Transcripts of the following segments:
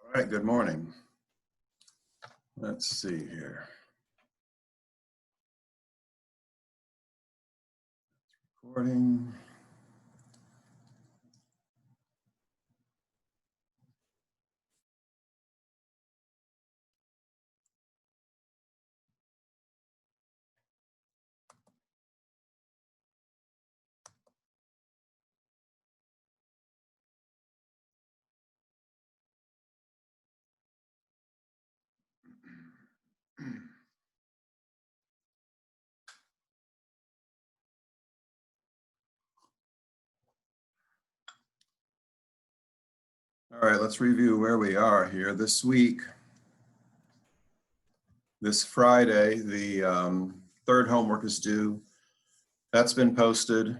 All right, good morning. Let's see here. Recording. All right, let's review where we are here. This week, this Friday, the third homework is due. That's been posted.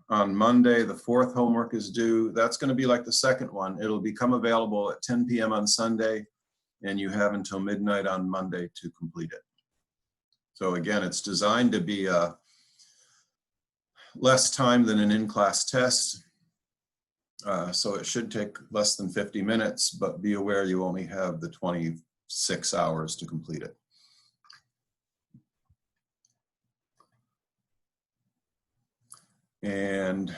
On Monday, the fourth homework is due. That's going to be like the second one. It'll become available at 10 p.m. on Sunday, and you have until midnight on Monday to complete it. So again, it's designed to be less time than an in-class test. So it should take less than 50 minutes, but be aware you only have the 26 hours to complete it. And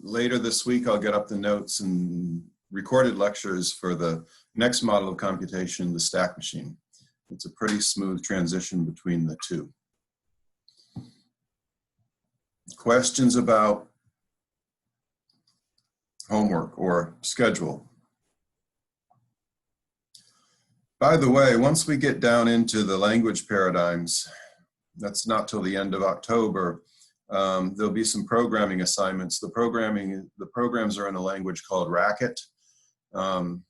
later this week, I'll get up the notes and recorded lectures for the next model of computation, the stack machine. It's a pretty smooth transition between the two. Questions about homework or schedule? By the way, once we get down into the language paradigms, that's not till the end of October, there'll be some programming assignments. The programs are in a language called Racket. The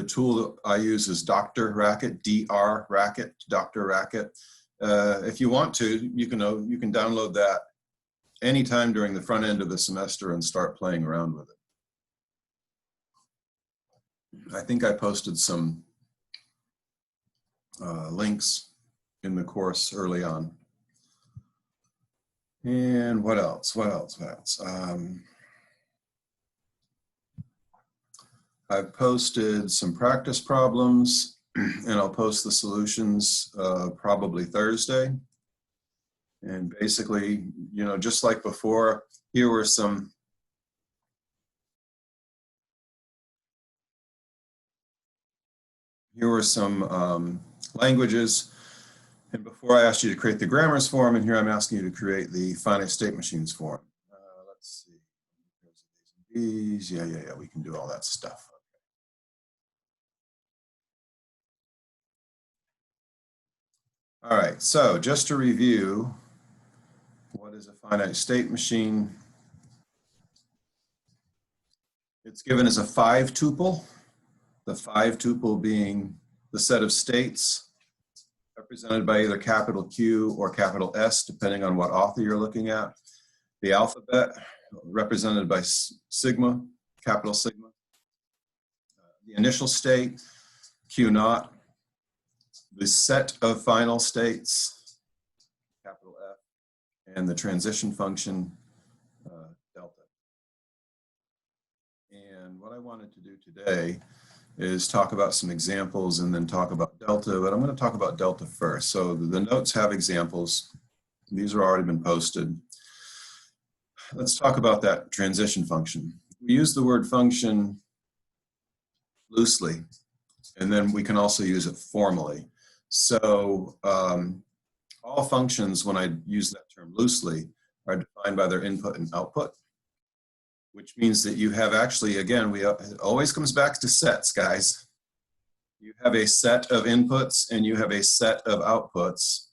tool I use is Dr. Racket, DR Racket, Dr. Racket. If you want to, you can download that anytime during the front end of the semester and start playing around with it. I think I posted some links in the course early on. And what else? I've posted some practice problems, and I'll post the solutions probably Thursday. And basically, just like before, here were some languages. And before I asked you to create the grammars form, and here I'm asking you to create the finite state machines form. Let's see. These, yeah, we can do all that stuff. All right, so just to review, what is a finite state machine? It's given as a 5-tuple, the 5-tuple being the set of states represented by either capital Q or capital S, depending on what author you're looking at. The alphabet, represented by sigma, capital sigma. The initial state, Q0. The set of final states, capital F, and the transition function, delta. And what I wanted to do today is talk about some examples and then talk about delta, but I'm going to talk about delta first. So the notes have examples. These are already been posted. Let's talk about that transition function. We use the word function loosely, and then we can also use it formally. So all functions, when I use that term loosely, are defined by their input and output, which means that you have actually, again, it always comes back to sets, guys. You have a set of inputs and you have a set of outputs.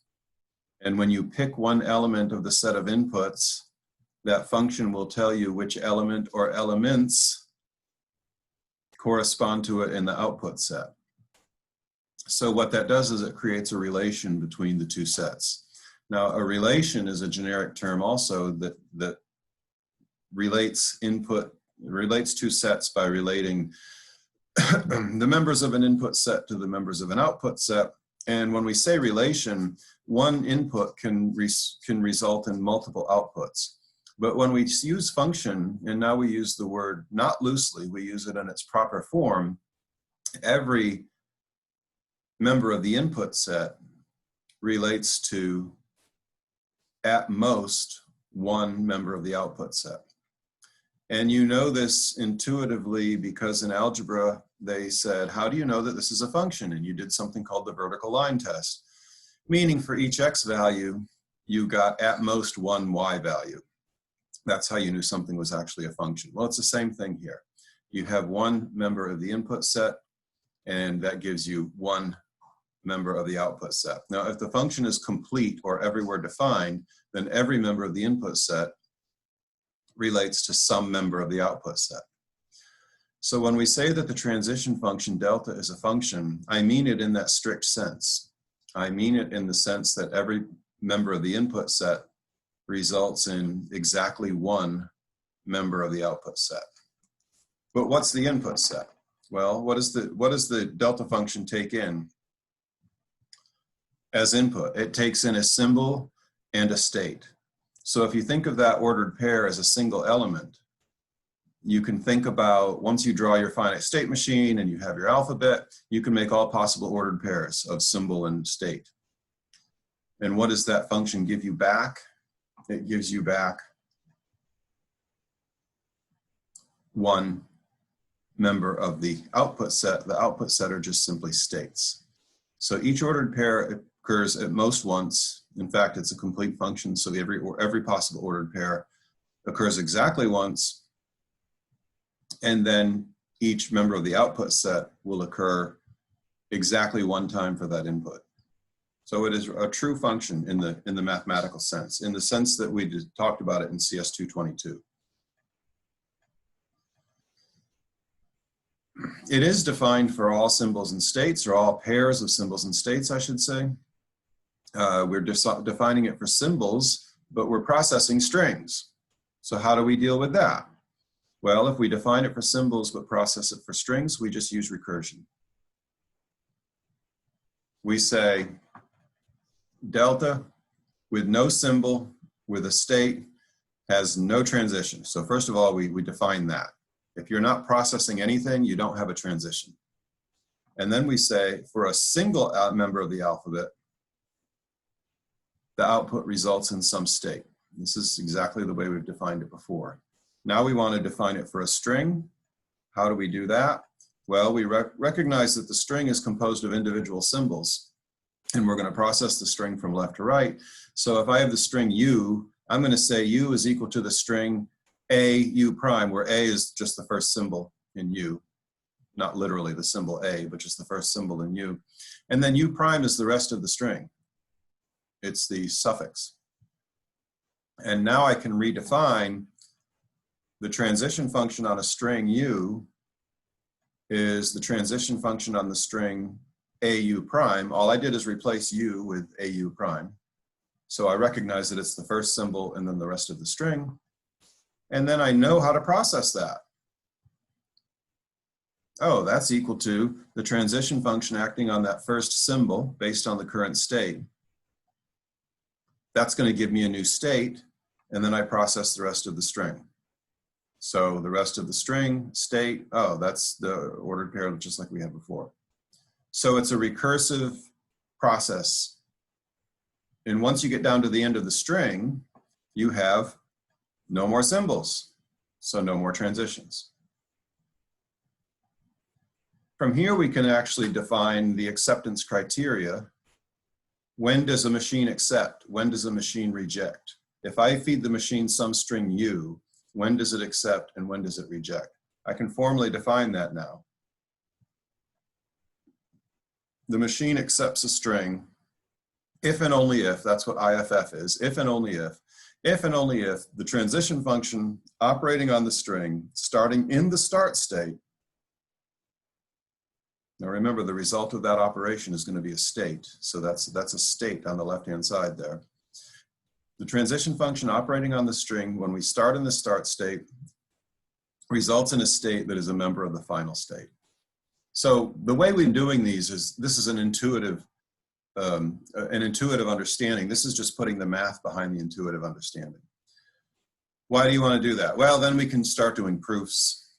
And when you pick one element of the set of inputs, that function will tell you which element or elements correspond to it in the output set. So what that does is it creates a relation between the two sets. Now, a relation is a generic term also that relates two sets by relating the members of an input set to the members of an output set. And when we say relation, one input can result in multiple outputs. But when we use function, and now we use the word not loosely, we use it in its proper form, every member of the input set relates to, at most, one member of the output set. And you know this intuitively because in algebra, they said, how do you know that this is a function? And you did something called the vertical line test, meaning for each x value, you got at most one y value. That's how you knew something was actually a function. Well, it's the same thing here. You have one member of the input set, and that gives you one member of the output set. Now, if the function is complete or everywhere defined, then every member of the input set relates to some member of the output set. So when we say that the transition function delta is a function, I mean it in that strict sense. I mean it in the sense that every member of the input set results in exactly one member of the output set. But what's the input set? Well, what does the delta function take in as input? It takes in a symbol and a state. So if you think of that ordered pair as a single element, you can think about, once you draw your finite state machine and you have your alphabet, you can make all possible ordered pairs of symbol and state. And what does that function give you back? It gives you back one member of the output set. The output set are just simply states. So each ordered pair occurs at most once. In fact, it's a complete function, so every possible ordered pair occurs exactly once, and then each member of the output set will occur exactly one time for that input. So it is a true function in the mathematical sense, in the sense that we just talked about it in CS332. It is defined for all symbols and states, or all pairs of symbols and states, I should say. We're defining it for symbols, but we're processing strings. So how do we deal with that? Well, if we define it for symbols but process it for strings, we just use recursion. We say delta with no symbol, with a state, has no transition. So first of all, we define that. If you're not processing anything, you don't have a transition. And then we say for a single member of the alphabet, the output results in some state. This is exactly the way we've defined it before. Now we want to define it for a string. How do we do that? Well, we recognize that the string is composed of individual symbols, and we're going to process the string from left to right. So if I have the string u, I'm going to say u is equal to the string a u prime, where a is just the first symbol in u. Not literally the symbol a, but just the first symbol in u. And then u prime is the rest of the string. It's the suffix. And now I can redefine the transition function on a string u is the transition function on the string au prime. All I did is replace u with au prime. So I recognize that it's the first symbol and then the rest of the string. And then I know how to process that. Oh, that's equal to the transition function acting on that first symbol based on the current state. That's going to give me a new state, and then I process the rest of the string. So the rest of the string, state, oh, that's the ordered pair just like we had before. So it's a recursive process. And once you get down to the end of the string, you have no more symbols, so no more transitions. From here, we can actually define the acceptance criteria. When does a machine accept? When does a machine reject? If I feed the machine some string u, when does it accept and when does it reject? I can formally define that now. The machine accepts a string if and only if, that's what IFF is, if and only if the transition function operating on the string starting in the start state. Now remember, the result of that operation is going to be a state. So that's a state on the left-hand side there. The transition function operating on the string when we start in the start state results in a state that is a member of the final state. So the way we're doing these is, this is an intuitive understanding. This is just putting the math behind the intuitive understanding. Why do you want to do that? Well, then we can start doing proofs.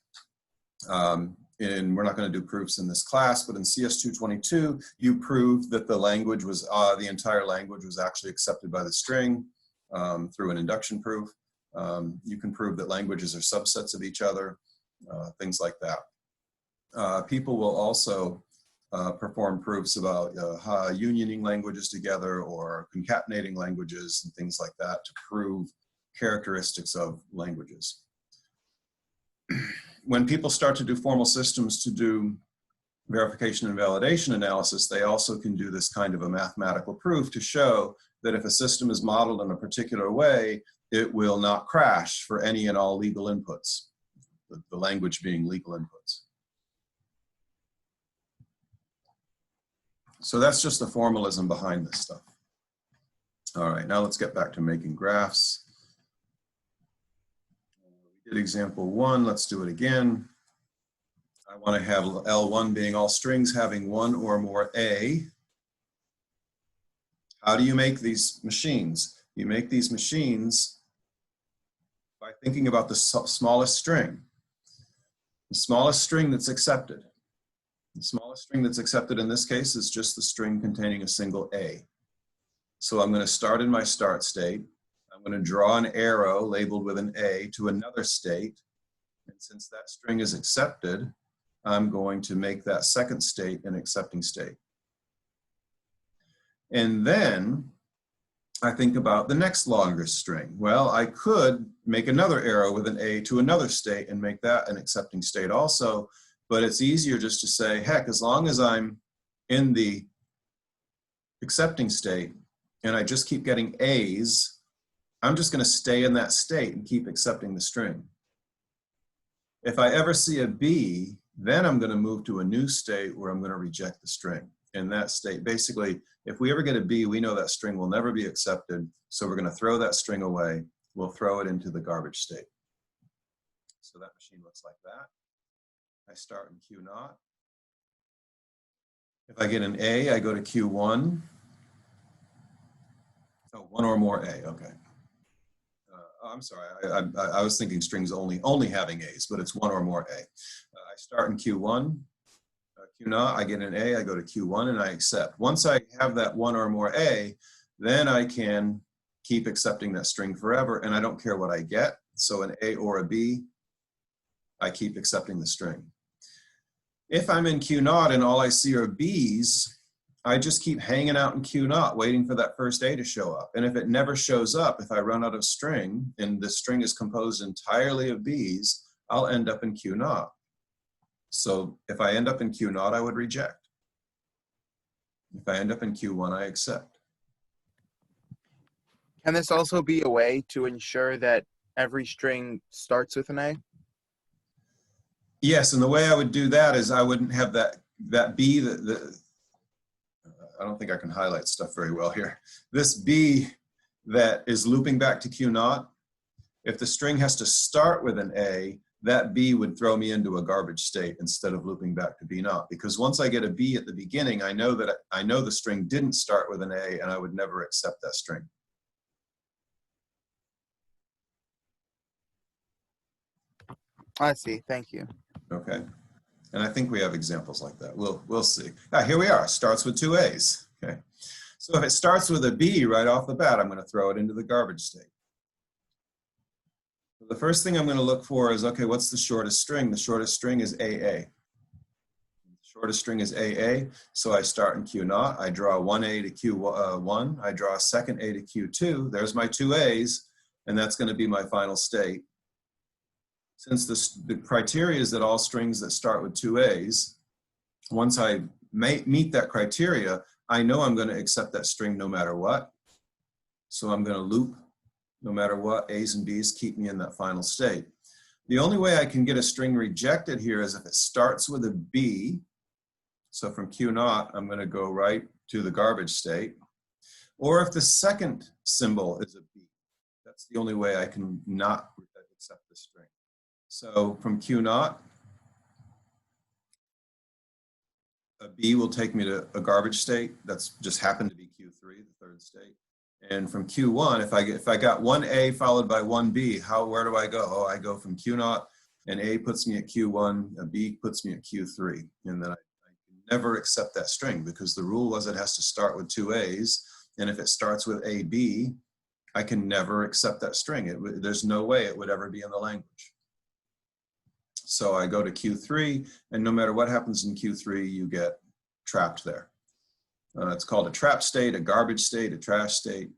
And we're not going to do proofs in this class, but in CS332, you prove that the language was, the entire language was actually accepted by the string through an induction proof. You can prove that languages are subsets of each other, things like that. People will also perform proofs about unioning languages together or concatenating languages and things like that to prove characteristics of languages. When people start to do formal systems to do verification and validation analysis, they also can do this kind of a mathematical proof to show that if a system is modeled in a particular way, it will not crash for any and all legal inputs, the language being legal inputs. So that's just the formalism behind this stuff. All right, now let's get back to making graphs. We did example 1, let's do it again. I want to have L1 being all strings having one or more A. How do you make these machines? You make these machines by thinking about the smallest string. The smallest string that's accepted. The smallest string that's accepted in this case is just the string containing a single A. So I'm going to start in my start state. I'm going to draw an arrow labeled with an A to another state. And since that string is accepted, I'm going to make that second state an accepting state. And then I think about the next longest string. Well, I could make another arrow with an A to another state and make that an accepting state also, but it's easier just to say, heck, as long as I'm in the accepting state and I just keep getting A's, I'm just going to stay in that state and keep accepting the string. If I ever see a B, then I'm going to move to a new state where I'm going to reject the string. In that state, basically, if we ever get a B, we know that string will never be accepted, so we're going to throw that string away. We'll throw it into the garbage state. So that machine looks like that. I start in Q0. If I get an A, I go to Q1. Oh, one or more A, okay. I'm sorry, I was thinking strings only having A's, but it's one or more A. I start in Q1, Q0, I get an A, I go to Q1 and I accept. Once I have that one or more A, then I can keep accepting that string forever and I don't care what I get. So an A or a B, I keep accepting the string. If I'm in Q0 and all I see are B's, I just keep hanging out in Q0 waiting for that first A to show up. And if it never shows up, if I run out of string and the string is composed entirely of B's, I'll end up in Q0. So if I end up in Q0, I would reject. If I end up in Q1, I accept. Can this also be a way to ensure that every string starts with an A? Yes, and the way I would do that is I wouldn't have that B, I don't think I can highlight stuff very well here. This B that is looping back to Q0, if the string has to start with an A, that B would throw me into a garbage state instead of looping back to B0. Because once I get a B at the beginning, I know the string didn't start with an A and I would never accept that string. I see, thank you. Okay, and I think we have examples like that. We'll see. Here we are, starts with two A's. Okay, so if it starts with a B right off the bat, I'm going to throw it into the garbage state. So the first thing I'm going to look for is, okay, what's the shortest string? The shortest string is AA. The shortest string is AA, so I start in Q0. I draw one A to Q1. I draw a second A to Q2. There's my two A's, and that's going to be my final state. Since the criteria is that all strings that start with two A's, once I meet that criteria, I know I'm going to accept that string no matter what. So I'm going to loop no matter what. A's and B's keep me in that final state. The only way I can get a string rejected here is if it starts with a B. So from Q0, I'm going to go right to the garbage state. Or if the second symbol is a B. That's the only way I can not accept the string. So from Q0, a B will take me to a garbage state. That's just happened to be Q3, the third state. And from Q1, if I got one A followed by one B, where do I go? Oh, I go from Q0, and A puts me at Q1, a B puts me at Q3. And then I never accept that string, because the rule was it has to start with two A's. And if it starts with AB, I can never accept that string. There's no way it would ever be in the language. So I go to Q3, and no matter what happens in Q3, you get trapped there. It's called a trap state, a garbage state, a trash state.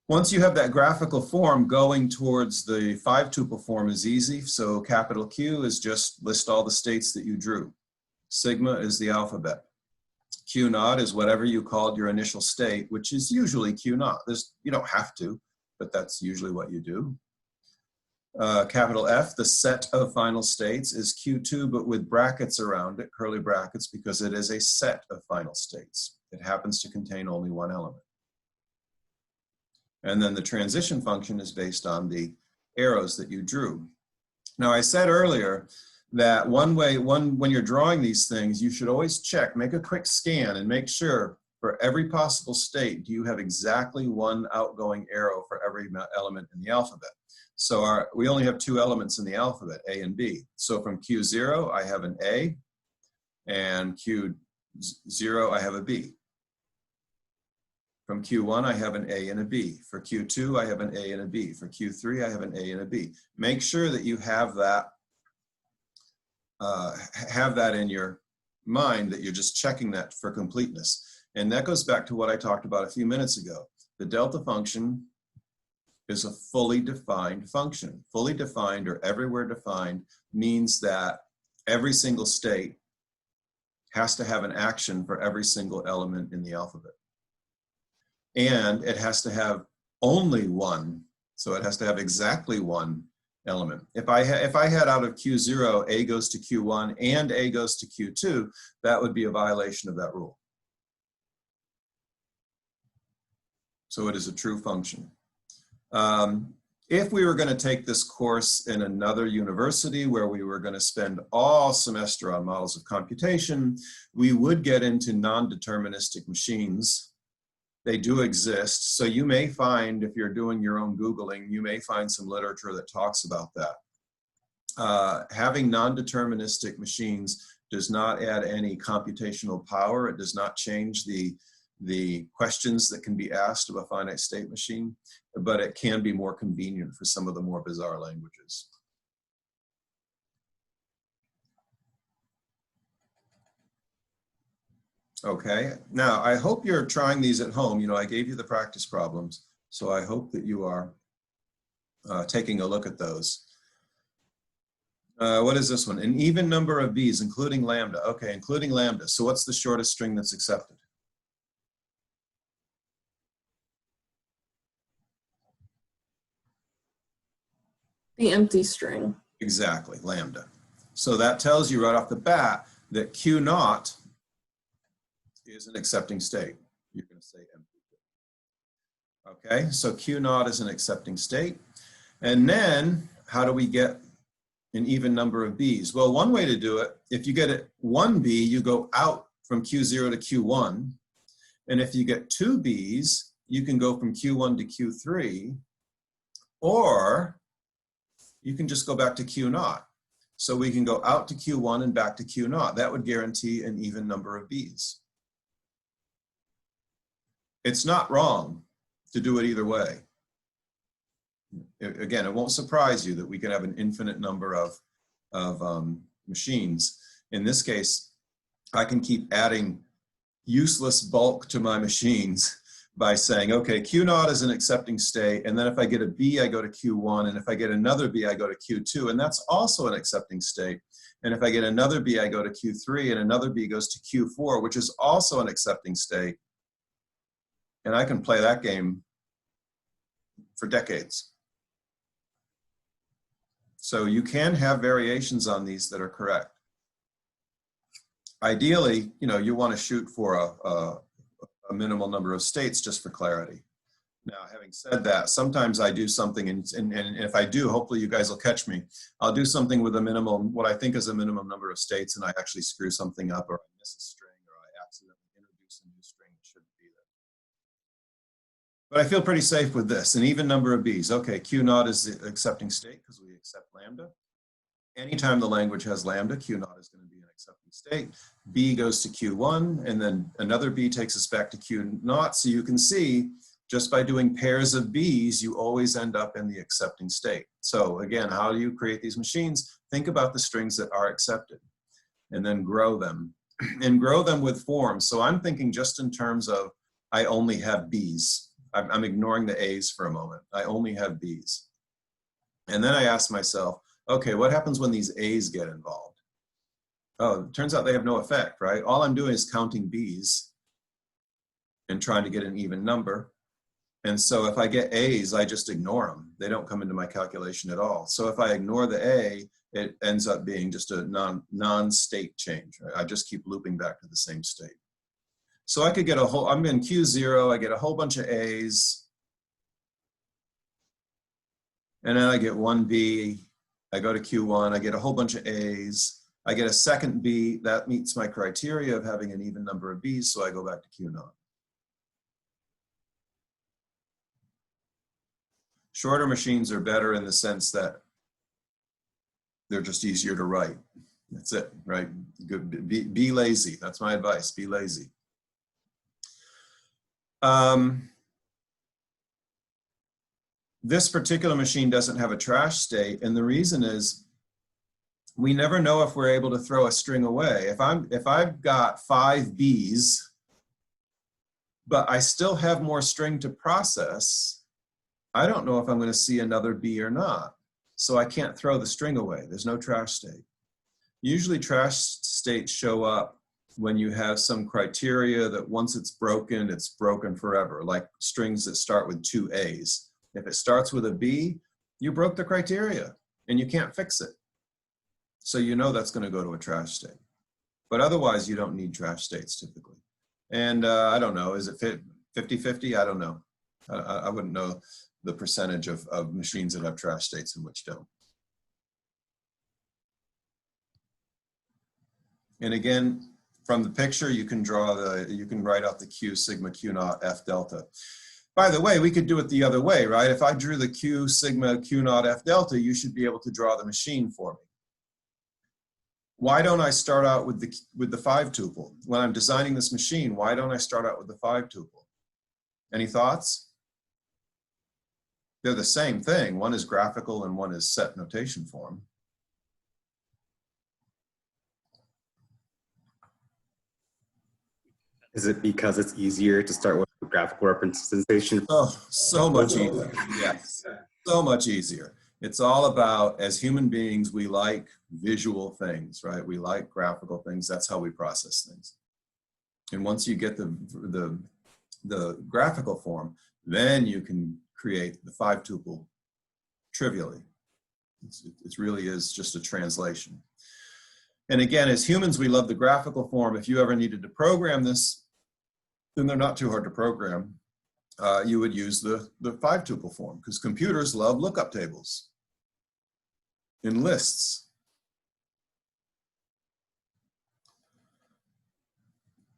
Once you have that graphical form, going towards the 5-tuple form is easy. So capital Q is just list all the states that you drew. Sigma is the alphabet. Q0 is whatever you called your initial state, which is usually Q0. You don't have to, but that's usually what you do. Capital F, the set of final states, is Q2, but with brackets around it, curly brackets, because it is a set of final states. It happens to contain only one element. And then the transition function is based on the arrows that you drew. Now, I said earlier that when you're drawing these things, you should always check, make a quick scan and make sure for every possible state, do you have exactly one outgoing arrow for every element in the alphabet? So we only have two elements in the alphabet, A and B. So from Q0, I have an A, and Q0, I have a B. From Q1, I have an A and a B. For Q2, I have an A and a B. For Q3, I have an A and a B. Make sure that you have that in your mind, that you're just checking that for completeness. And that goes back to what I talked about a few minutes ago. The delta function is a fully defined function. Fully defined, or everywhere defined, means that every single state has to have an action for every single element in the alphabet. And it has to have only one, so it has to have exactly one element. If I had out of Q0, A goes to Q1 and A goes to Q2, that would be a violation of that rule. So it is a true function. If we were going to take this course in another university where we were going to spend all semester on models of computation, we would get into non-deterministic machines. They do exist. So you may find, if you're doing your own Googling, you may find some literature that talks about that. Having non-deterministic machines does not add any computational power. It does not change the questions that can be asked of a finite state machine, but it can be more convenient for some of the more bizarre languages. Okay, now I hope you're trying these at home. You know, I gave you the practice problems, so I hope that you are taking a look at those. What is this one? An even number of B's, including lambda. Okay, including lambda. So what's the shortest string that's accepted? The empty string. Exactly, lambda. So that tells you right off the bat that Q0 is an accepting state. You're going to say empty. Okay, so Q0 is an accepting state. And then how do we get an even number of B's? Well, one way to do it, if you get one B, you go out from Q0 to Q1. And if you get two B's, you can go from Q1 to Q3, or you can just go back to Q0. So we can go out to Q1 and back to Q0. That would guarantee an even number of B's. It's not wrong to do it either way. Again, it won't surprise you that we can have an infinite number of machines. In this case, I can keep adding useless bulk to my machines by saying, okay, Q0 is an accepting state, and then if I get a B, I go to Q1, and if I get another B, I go to Q2, and that's also an accepting state. And if I get another B, I go to Q3, and another B goes to Q4, which is also an accepting state. And I can play that game for decades. So you can have variations on these that are correct. Ideally, you know, you want to shoot for a minimal number of states just for clarity. Now, having said that, sometimes I do something, and if I do, hopefully you guys will catch me. I'll do something with a minimum, what I think is a minimum number of states, and I actually screw something up or I miss a string or I accidentally introduce a new string that shouldn't be there. But I feel pretty safe with this. An even number of B's. Okay, Q naught is the accepting state because we accept lambda. Anytime the language has lambda, Q naught is going to be an accepting state. B goes to Q1, and then another B takes us back to Q naught. So you can see, just by doing pairs of B's, you always end up in the accepting state. So again, how do you create these machines? Think about the strings that are accepted, and then grow them. And grow them with forms. So I'm thinking just in terms of, I only have B's. I'm ignoring the A's for a moment. I only have B's. And then I ask myself, okay, what happens when these A's get involved? Oh, it turns out they have no effect, right? All I'm doing is counting B's and trying to get an even number. And so if I get A's, I just ignore them. They don't come into my calculation at all. So if I ignore the A, it ends up being just a non-state change. Right? I just keep looping back to the same state. So I could get a whole, I'm in Q0, I get a whole bunch of A's. And then I get one B. I go to Q1, I get a whole bunch of A's. I get a second B, that meets my criteria of having an even number of B's, so I go back to Q naught. Shorter machines are better in the sense that they're just easier to write. That's it, right? Good. Be lazy, that's my advice, be lazy. This particular machine doesn't have a trash state, and the reason is we never know if we're able to throw a string away. If I've got 5 B's, but I still have more string to process, I don't know if I'm going to see another B or not. So I can't throw the string away. There's no trash state. Usually trash states show up when you have some criteria that once it's broken forever, like strings that start with 2 A's. If it starts with a B, you broke the criteria and you can't fix it. So you know that's going to go to a trash state. But otherwise, you don't need trash states typically. And I don't know, is it 50-50? I don't know. I wouldn't know the percentage of machines that have trash states and which don't. And again, from the picture, you can write out the Q sigma Q naught F delta. By the way, we could do it the other way, right? If I drew the Q sigma Q naught F delta, you should be able to draw the machine for me. Why don't I start out with the 5 tuple? When I'm designing this machine, why don't I start out with the 5 tuple? Any thoughts? They're the same thing. One is graphical and one is set notation form. Is it because it's easier to start with graphical representation? Oh, so much easier. Yes, so much easier. It's all about, as human beings, we like visual things, right? We like graphical things. That's how we process things. And once you get the graphical form, then you can create the 5 tuple trivially. It really is just a translation. And again, as humans, we love the graphical form. If you ever needed to program this, then they're not too hard to program. You would use the 5 tuple form because computers love lookup tables and lists.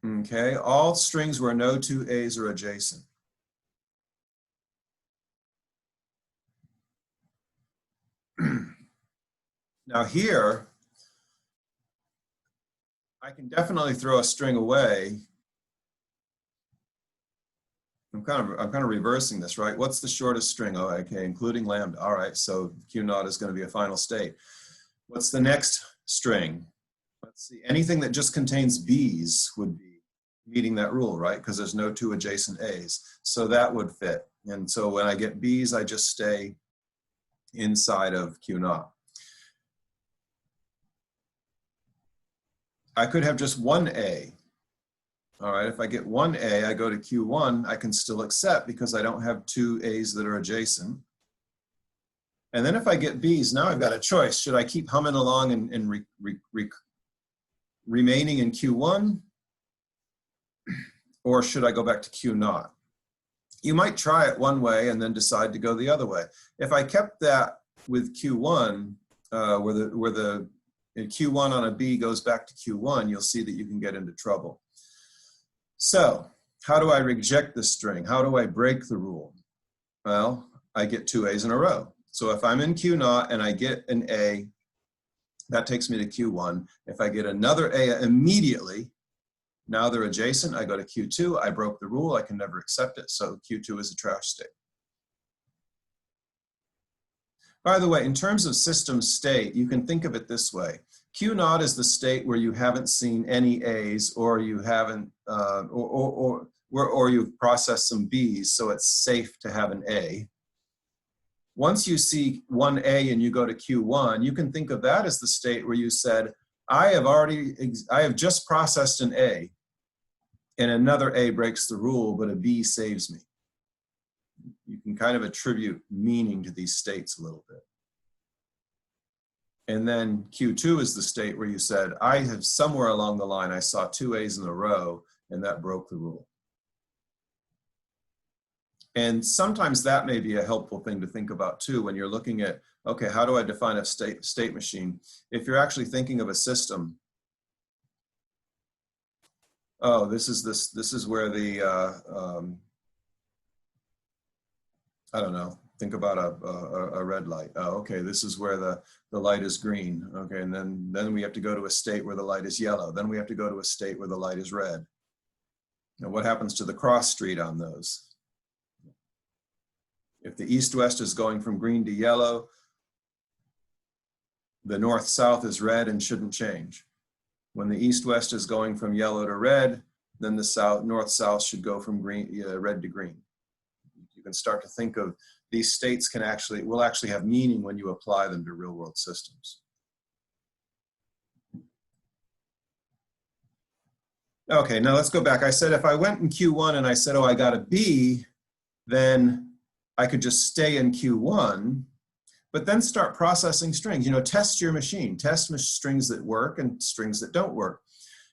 Okay, all strings where no 2 A's are adjacent. Now here, I can definitely throw a string away. I'm kind of reversing this, right? What's the shortest string? Oh, okay, including lambda. All right, so Q naught is going to be a final state. What's the next string? Let's see. Anything that just contains B's would be meeting that rule, right? Because there's no 2 adjacent A's. So that would fit. And so when I get B's, I just stay inside of Q naught. I could have just 1 A. All right, if I get 1 A, I go to Q1, I can still accept because I don't have 2 A's that are adjacent. And then if I get B's, now I've got a choice. Should I keep humming along and remaining in Q1? Or should I go back to Q naught? You might try it one way and then decide to go the other way. If I kept that with Q1, where the and Q1 on a B goes back to Q1, you'll see that you can get into trouble. So how do I reject this string? How do I break the rule? Well, I get 2 A's in a row. So if I'm in Q0 and I get an A, that takes me to Q1. If I get another A immediately, now they're adjacent, I go to Q2, I broke the rule, I can never accept it, so Q2 is a trash state. By the way, in terms of system state, you can think of it this way. Q0 is the state where you haven't seen any A's, or you haven't, or you've processed some B's, so it's safe to have an A. Once you see one A and you go to Q1, you can think of that as the state where you said, I have just processed an A, and another A breaks the rule, but a B saves me. You can kind of attribute meaning to these states a little bit. And then Q2 is the state where you said, I have somewhere along the line, I saw 2 A's in a row, and that broke the rule. And sometimes that may be a helpful thing to think about too when you're looking at, okay, how do I define a state machine? If you're actually thinking of a system, oh, this is where the, I don't know, think about a red light. Oh, okay, this is where the light is green. Okay, and then we have to go to a state where the light is yellow. Then we have to go to a state where the light is red. Now what happens to the cross street on those? If the east-west is going from green to yellow, the north-south is red and shouldn't change. When the east-west is going from yellow to red, then the north-south should go from red to green. You can start to think of these states will actually have meaning when you apply them to real-world systems. Okay, now let's go back. I said if I went in Q1 and I said, oh, I got a B, then I could just stay in Q1, but then start processing strings. You know, test your machine. Test strings that work and strings that don't work.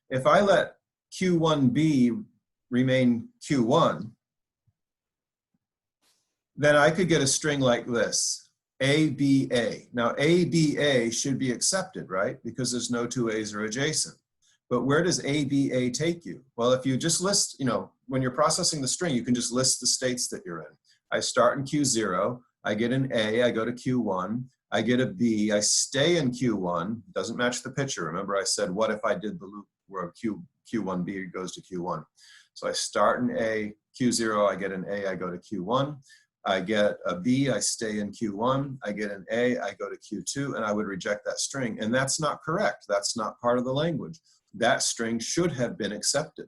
If I let Q1B remain Q1, then I could get a string like this, ABA. Now, ABA should be accepted, right? Because there's no 2 A's are adjacent. But where does ABA take you? Well, if you just list, you know, when you're processing the string, you can just list the states that you're in. I start in Q0, I get an A, I go to Q1, I get a B, I stay in Q1, doesn't match the picture. Remember I said, what if I did the loop where Q1B goes to Q1? So I start in A, Q0, I get an A, I go to Q1, I get a B, I stay in Q1, I get an A, I go to Q2, and I would reject that string. And that's not correct. That's not part of the language. That string should have been accepted.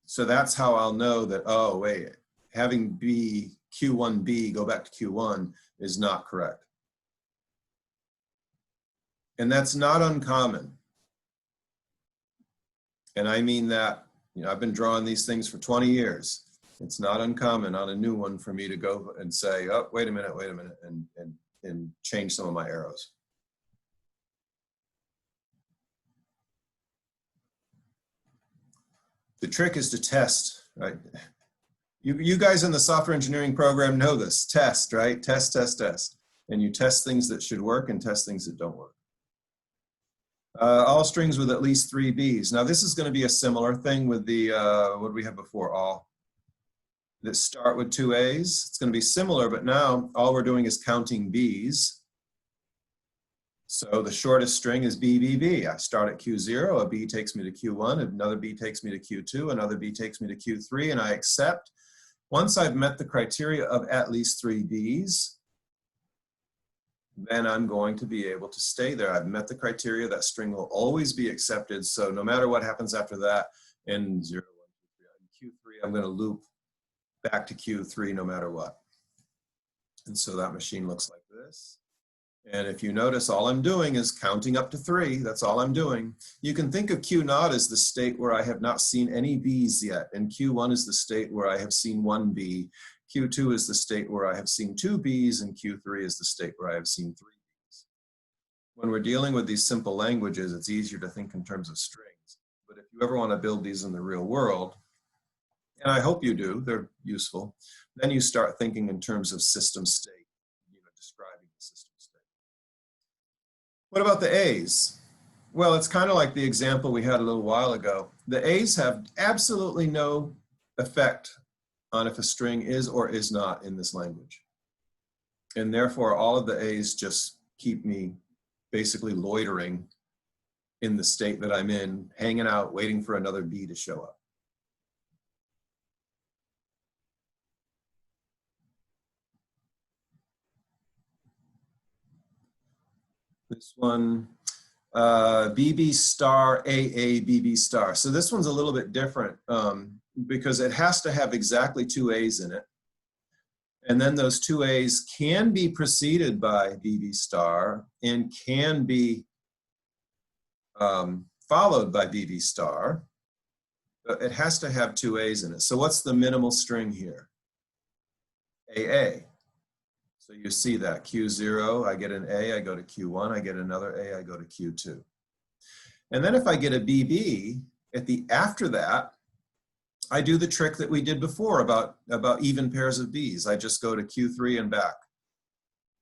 So that's how I'll know that, oh, wait, having B, Q1B go back to Q1 is not correct. And that's not uncommon. And I mean that, you know, I've been drawing these things for 20 years. It's not uncommon on a new one for me to go and say, oh, wait a minute, and change some of my arrows. The trick is to test, right? You guys in the software engineering program know this. Test, right? Test, test, test. And you test things that should work and test things that don't work. All strings with at least 3 B's. Now this is going to be a similar thing with the, what did we have before? All. That start with 2 A's. It's going to be similar, but now all we're doing is counting B's. So the shortest string is BBB. I start at Q0, a B takes me to Q1, another B takes me to Q2, another B takes me to Q3, and I accept. Once I've met the criteria of at least 3 B's, then I'm going to be able to stay there. I've met the criteria, that string will always be accepted. So no matter what happens after that, in 0, 1, 2, 3, in Q3, I'm going to loop back to Q3 no matter what. And so that machine looks like this. And if you notice, all I'm doing is counting up to 3. That's all I'm doing. You can think of Q0 as the state where I have not seen any B's yet. And Q1 is the state where I have seen 1 B. Q2 is the state where I have seen 2 B's. And Q3 is the state where I have seen 3 B's. When we're dealing with these simple languages, it's easier to think in terms of strings. But if you ever want to build these in the real world, and I hope you do, they're useful, then you start thinking in terms of system state. What about the A's? Well, it's kind of like the example we had a little while ago. The A's have absolutely no effect on if a string is or is not in this language. And therefore, all of the A's just keep me basically loitering in the state that I'm in, hanging out, waiting for another B to show up. This one, BB star, AA, BB star. So this one's a little bit different because it has to have exactly two A's in it. And then those two A's can be preceded by BB star and can be followed by BB star. But it has to have two A's in it. So what's the minimal string here? AA. So you see that Q0, I get an A, I go to Q1, I get another A, I go to Q2. And then if I get a BB, after that, I do the trick that we did before about even pairs of Bs. I just go to Q3 and back,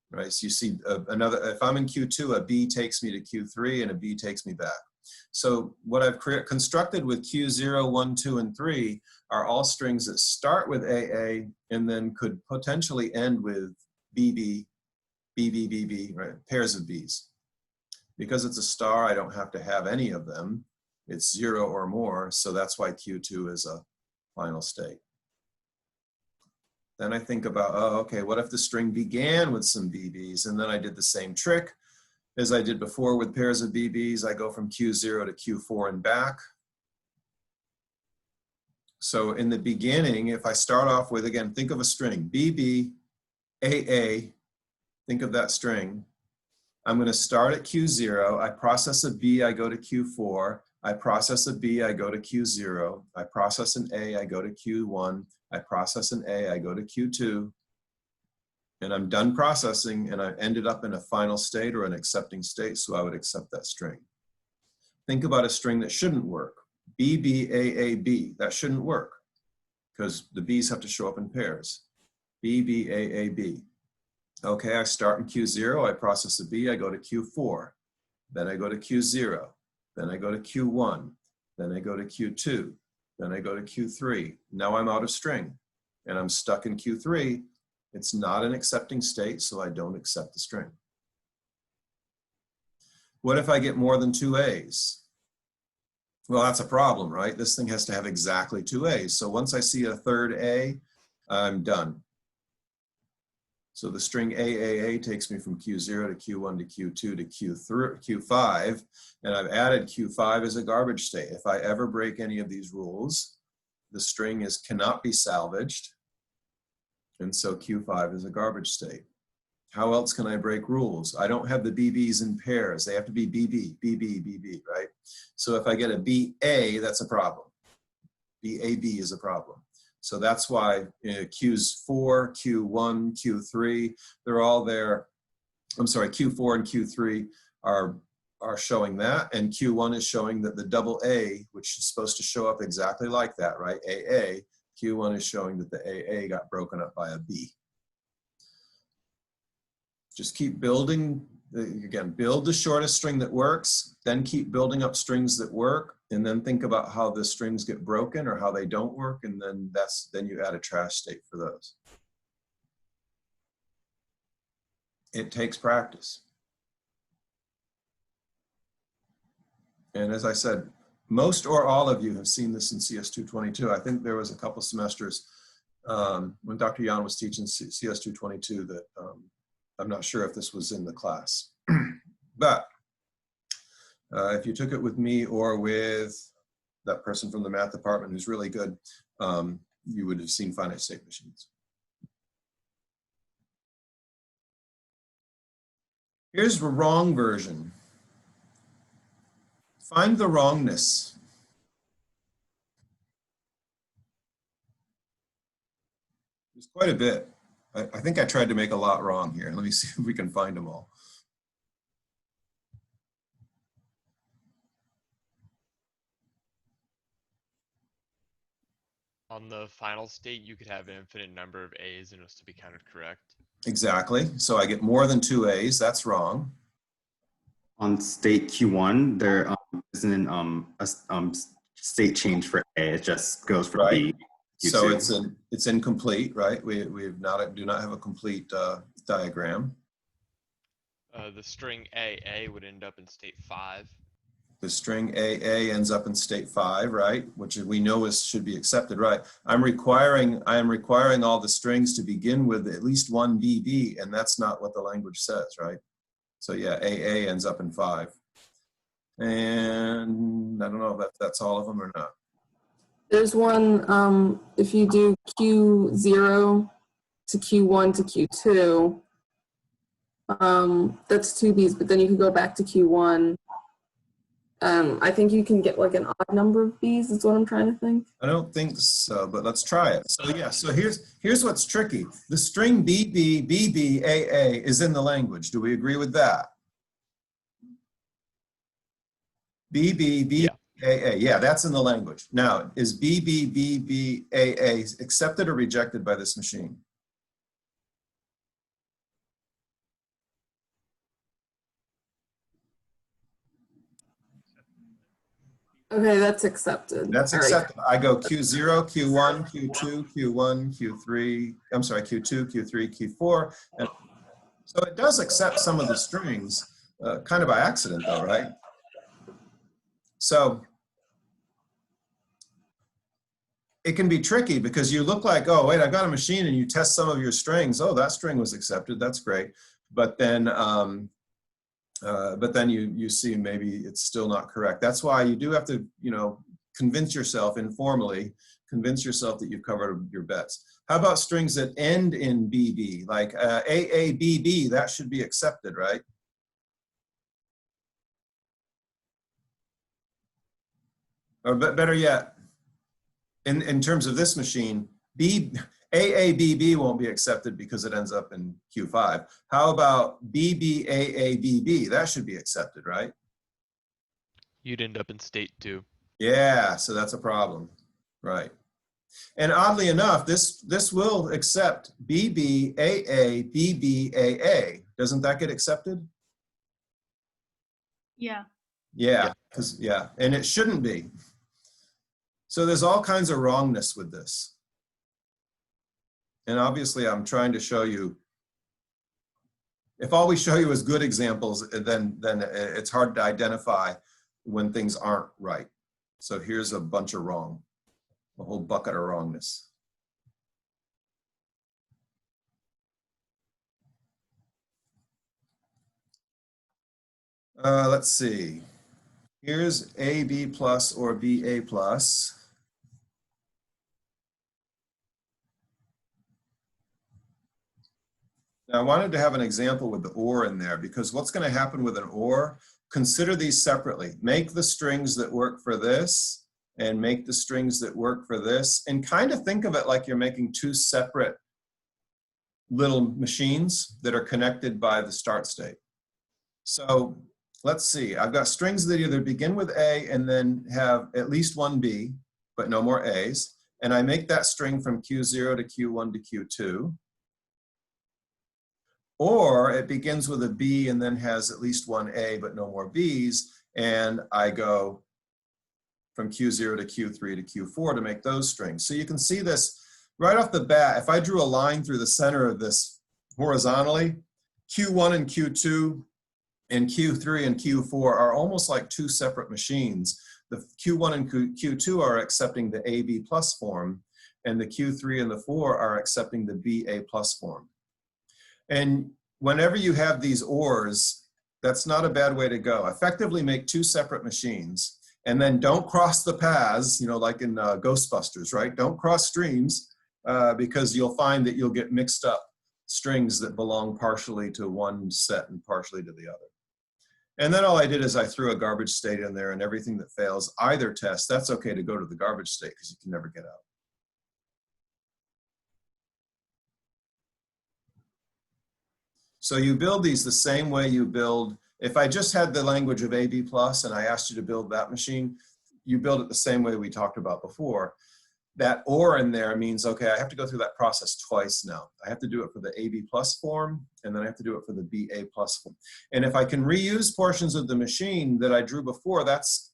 right? So you see if I'm in Q2, a B takes me to Q3 and a B takes me back. So what I've constructed with Q0, 1, 2, and 3 are all strings that start with AA and then could potentially end with BB, BB, BB, right? Pairs of Bs. Because it's a star, I don't have to have any of them. It's 0 or more, so that's why Q2 is a final state. Then I think about, oh, okay, what if the string began with some BBs? And then I did the same trick as I did before with pairs of BBs. I go from Q0 to Q4 and back. So in the beginning, if I start off with, again, think of a string, BB, AA, think of that string. I'm going to start at Q0. I process a B, I go to Q4. I process a B, I go to Q0. I process an A, I go to Q1. I process an A, I go to Q2. And I'm done processing, and I ended up in a final state or an accepting state, so I would accept that string. Think about a string that shouldn't work. BB, AA, B. That shouldn't work because the B's have to show up in pairs. BB, AA, B. Okay, I start in Q0, I process a B, I go to Q4. Then I go to Q0. Then I go to Q1. Then I go to Q2. Then I go to Q3. Now I'm out of string and I'm stuck in Q3. It's not an accepting state, so I don't accept the string. What if I get more than two A's? Well, that's a problem, right? This thing has to have exactly two A's. So once I see a third A, I'm done. So the string AAA takes me from Q0 to Q1 to Q2 to Q5, and I've added Q5 as a garbage state. If I ever break any of these rules, the string cannot be salvaged, and so Q5 is a garbage state. How else can I break rules? I don't have the BBs in pairs. They have to be BB, BB, BB, right? So if I get a BA, that's a problem. BAB is a problem. So that's why Q4, Q1, Q3, they're all there. I'm sorry, Q4 and Q3 are showing that, and Q1 is showing that the double A, which is supposed to show up exactly like that, right? AA, Q1 is showing that the AA got broken up by a B. Just keep building, again, build the shortest string that works, then keep building up strings that work, and then think about how the strings get broken or how they don't work, and then you add a trash state for those. It takes practice. And as I said, most or all of you have seen this in CS332. I think there was a couple semesters when Dr. Yan was teaching CS332 that I'm not sure if this was in the class. But if you took it with me or with that person from the math department who's really good, you would have seen finite state machines. Here's the wrong version. Find the wrongness. There's quite a bit. I think I tried to make a lot wrong here. Let me see if we can find them all. On the final state, you could have an infinite number of A's and it was to be counted correct. Exactly. So I get more than two A's. That's wrong. On state Q1, there isn't state change for A. It just goes from B. So Q2. it's incomplete, right? We do not have a complete diagram. The string AA would end up in state 5. The string AA ends up in state 5, right? Which we know should be accepted, right? I am requiring all the strings to begin with at least one BB, and that's not what the language says, right? So yeah, AA ends up in 5. And I don't know if that's all of them or not. There's one, if you do Q0 to Q1 to Q2, that's 2 Bs, but then you can go back to Q1. I think you can get like an odd number of Bs, is what I'm trying to think. I don't think so, but let's try it. So yeah, so here's what's tricky. The string BB, BB, AA is in the language. Do we agree with that? BB, BB, AA. Yeah, that's in the language. Now, is BB, BB, AA accepted or rejected by this machine? Okay, that's accepted. That's All right. accepted. I go Q0, Q1, Q2, Q1, Q3, I'm sorry, Q2, Q3, Q4. And so it does accept some of the strings, kind of by accident though, right? So it can be tricky because you look like, oh, wait, I've got a machine, and you test some of your strings. Oh, that string was accepted. That's great. But then you see maybe it's still not correct. That's why you do have to, convince yourself informally, convince yourself that you've covered your bets. How about strings that end in BB, like AABB? That should be accepted, right? Or better yet, in terms of this machine, AABB won't be accepted because it ends up in Q5. How about BBAABB? That should be accepted, right? You'd end up in state 2. Yeah, so that's a problem, right? And oddly enough, this will accept BBAA, BBAA. Doesn't that get accepted? Yeah. Yeah, and it shouldn't be. So there's all kinds of wrongness with this. And obviously I'm trying to show you, if all we show you is good examples, then it's hard to identify when things aren't right. So here's a bunch of wrong, a whole bucket of wrongness. Let's see. Here's AB plus or BA plus. Now, I wanted to have an example with the OR in there, because what's going to happen with an OR, consider these separately. Make the strings that work for this and make the strings that work for this, and kind of think of it like you're making two separate little machines that are connected by the start state. So let's see, I've got strings that either begin with A and then have at least one B, but no more A's. And I make that string from Q0 to Q1 to Q2. Or it begins with a B and then has at least one A, but no more B's. And I go from Q0 to Q3 to Q4 to make those strings. So you can see this right off the bat. If I drew a line through the center of this horizontally, Q1 and Q2 and Q3 and Q4 are almost like two separate machines. The Q1 and Q2 are accepting the AB plus form, and the Q3 and the 4 are accepting the BA plus form. And whenever you have these ORs, that's not a bad way to go. Effectively make two separate machines, and then don't cross the paths, like in Ghostbusters, right? Don't cross streams, because you'll find that you'll get mixed up strings that belong partially to one set and partially to the other. And then all I did is I threw a garbage state in there, and everything that fails either test, that's okay to go to the garbage state because you can never get out. So you build these the same way you build, if I just had the language of AB plus and I asked you to build that machine, you build it the same way we talked about before. that or in there means, okay, I have to go through that process twice now. I have to do it for the AB plus form, and then I have to do it for the BA plus form. And if I can reuse portions of the machine that I drew before, that's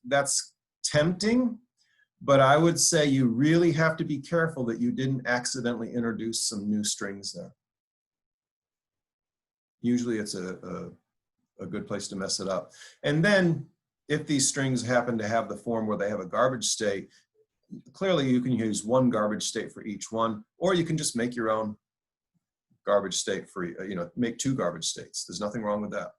tempting, but I would say you really have to be careful that you didn't accidentally introduce some new strings there. Usually it's a good place to mess it up. And then if these strings happen to have the form where they have a garbage state, clearly you can use one garbage state for each one, or you can just make your own garbage state for, make two garbage states. There's nothing wrong with that.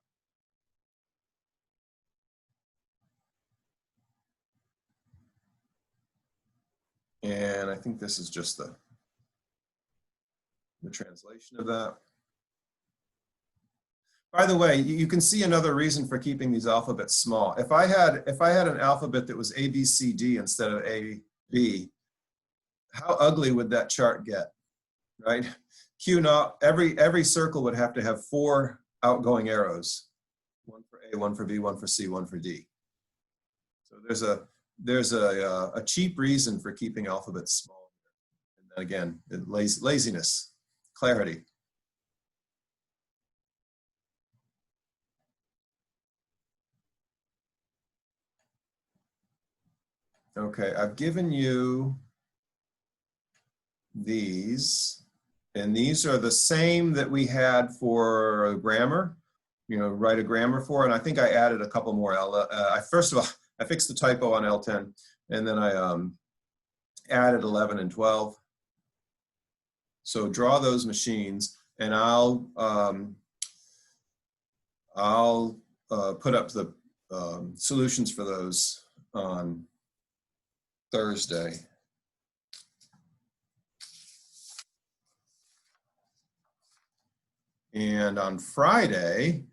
And I think this is just the translation of that. By the way, you can see another reason for keeping these alphabets small. If I had an alphabet that was A, B, C, D instead of A, B, how ugly would that chart get, right? Q naught, every circle would have to have 4 outgoing arrows. One for A, one for B, one for C, one for D. So there's a cheap reason for keeping alphabets small. And then again, laziness, clarity. Okay, I've given you these, and these are the same that we had for grammar, write a grammar for, and I think I added a couple more. First of all, I fixed the typo on L10, and then I added 11 and 12. So draw those machines, and I'll put up the solutions for those on Thursday. And on Friday,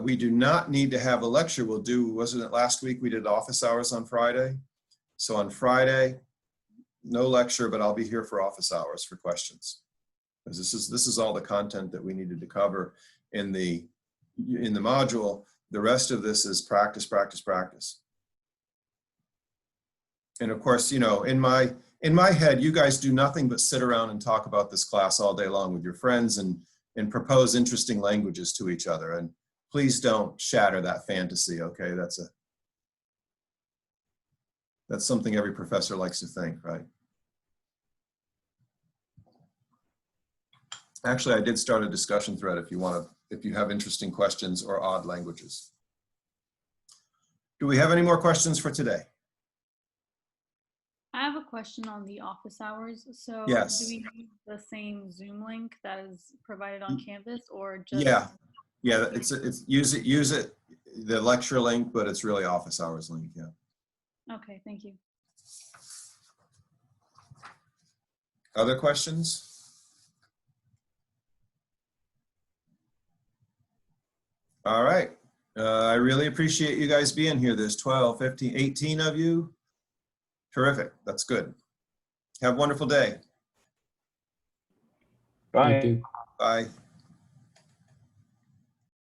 we do not need to have a lecture. Wasn't it last week we did office hours on Friday? So on Friday, no lecture, but I'll be here for office hours for questions. Because this is all the content that we needed to cover in the module. The rest of this is practice, practice, practice. And of course, in my head, you guys do nothing but sit around and talk about this class all day long with your friends and propose interesting languages to each other. And please don't shatter that fantasy, okay? That's something every professor likes to think, right? Actually, I did start a discussion thread if you have interesting questions or odd languages. Do we have any more questions for today? I have a question on the office hours. So Yes. do we use the same Zoom link that is provided on Canvas, or just? Yeah, it's use it, the lecture link, but it's really office hours link, yeah. Okay, thank you. Other questions? All right. I really appreciate you guys being here. There's 12, 15, 18 of you. Terrific. That's good. Have a wonderful day. Bye. Thank you. Bye.